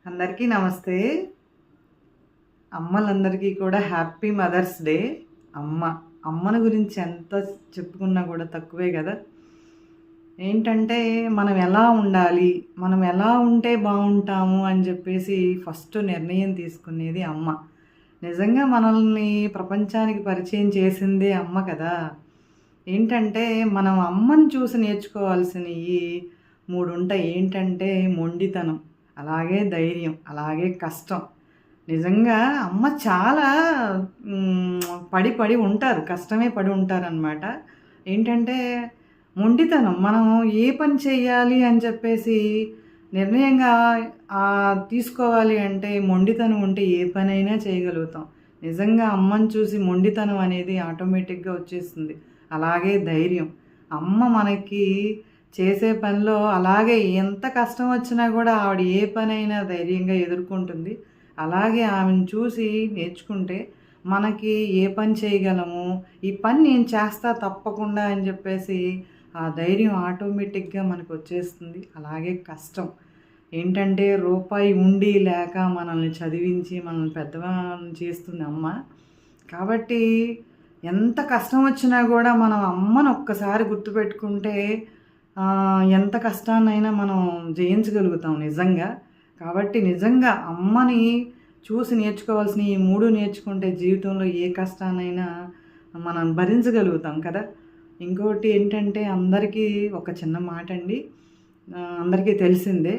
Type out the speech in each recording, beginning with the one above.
అందరికీ నమస్తే. అమ్మలందరికీ కూడా హ్యాపీ మదర్స్ డే. అమ్మను గురించి ఎంత చెప్పుకున్నా కూడా తక్కువే కదా. ఏంటంటే మనం ఎలా ఉండాలి, మనం ఎలా ఉంటే బాగుంటాము అని చెప్పేసి ఫస్ట్ నిర్ణయం తీసుకునేది అమ్మ. నిజంగా మనల్ని ప్రపంచానికి పరిచయం చేసిందే అమ్మ కదా. ఏంటంటే మనం అమ్మని చూసి నేర్చుకోవాల్సినవి 3 ఉంటాయి. ఏంటంటే మొండితనం, అలాగే ధైర్యం, అలాగే కష్టం. నిజంగా అమ్మ చాలా పడి ఉంటారు. కష్టమే పడి ఉంటారనమాట. ఏంటంటే మొండితనం. మనం ఏ పని చేయాలి అని చెప్పేసి నిర్ణయంగా తీసుకోవాలి అంటే మొండితనం ఉంటే ఏ పనైనా చేయగలుగుతాం. నిజంగా అమ్మని చూసి మొండితనం అనేది ఆటోమేటిక్‌గా వచ్చేస్తుంది. అలాగే ధైర్యం. అమ్మ మనకి చేసే పనిలో అలాగే ఎంత కష్టం వచ్చినా కూడా ఆవిడ ఏ పనైనా ధైర్యంగా ఎదుర్కొంటుంది. అలాగే ఆమెను చూసి నేర్చుకుంటే మనకి ఏ పని చేయగలము, ఈ పని నేను చేస్తా తప్పకుండా అని చెప్పేసి ఆ ధైర్యం ఆటోమేటిక్‌గా మనకొచ్చేస్తుంది. అలాగే కష్టం. ఏంటంటే రూపాయి ఉండి లేక మనల్ని చదివించి మనల్ని పెద్దవాళ్ళని చేస్తుంది అమ్మ. కాబట్టి ఎంత కష్టం వచ్చినా కూడా మనం అమ్మను ఒక్కసారి గుర్తుపెట్టుకుంటే ఎంత కష్టాన్నైనా మనం జయించగలుగుతాం నిజంగా. కాబట్టి నిజంగా అమ్మని చూసి నేర్చుకోవాల్సిన ఈ 3 నేర్చుకుంటే జీవితంలో ఏ కష్టాన్నైనా మనం భరించగలుగుతాం కదా. ఇంకోటి ఏంటంటే అందరికీ ఒక చిన్న మాట అండి. అందరికీ తెలిసిందే.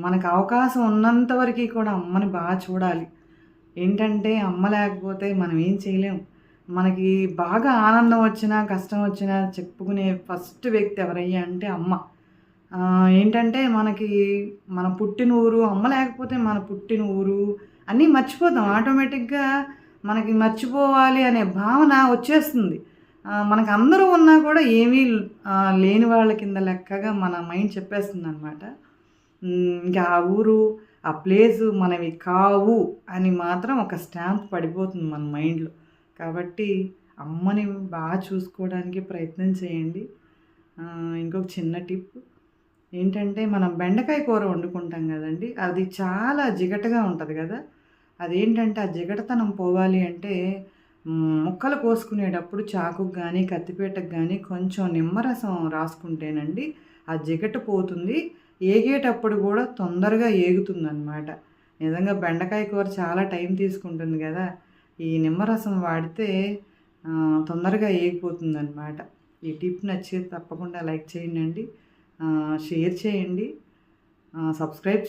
మనకు అవకాశం ఉన్నంత వరకు కూడా అమ్మని బాగా చూడాలి. ఏంటంటే అమ్మ లేకపోతే మనం ఏం చేయలేం. మనకి బాగా ఆనందం వచ్చినా, కష్టం వచ్చినా చెప్పుకునే ఫస్ట్ వ్యక్తి ఎవరయ్యా అంటే అమ్మ. ఏంటంటే మనకి మన పుట్టిన ఊరు, అమ్మ లేకపోతే మన పుట్టిన ఊరు అన్నీ మర్చిపోతాం. ఆటోమేటిక్‌గా మనకి మర్చిపోవాలి అనే భావన వచ్చేస్తుంది. మనకు అందరూ ఉన్నా కూడా ఏమీ లేని వాళ్ళ కింద లెక్కగా మన మైండ్ చెప్పేస్తుందనమాట. ఇంకా ఆ ఊరు, ఆ ప్లేసు మనవి కావు అని మాత్రం ఒక స్టాంప్ పడిపోతుంది మన మైండ్‌లో. కాబట్టి అమ్మని బాగా చూసుకోవడానికి ప్రయత్నం చేయండి. ఇంకొక చిన్న టిప్ ఏంటంటే మనం బెండకాయ కూర వండుకుంటాం కదండీ! అది చాలా జిగటగా ఉంటది కదా. అదేంటంటే ఆ జిగటతనం పోవాలి అంటే ముక్కలు కోసుకునేటప్పుడు చాకుకు గానీ, కత్తిపీటకు గానీ కొంచెం నిమ్మరసం రాసుకుంటేనండి ఆ జిగట పోతుంది. ఏగేటప్పుడు కూడా తొందరగా ఏగుతుందనమాట. నిజంగా బెండకాయ కూర చాలా టైం తీసుకుంటుంది కదా. ఈ నిమ్మరసం వాడితే తొందరగా ఏగిపోతుందనమాట. ఈ టిప్ నచ్చితే తప్పకుండా లైక్ చేయండి, షేర్ చేయండి, సబ్స్క్రైబ్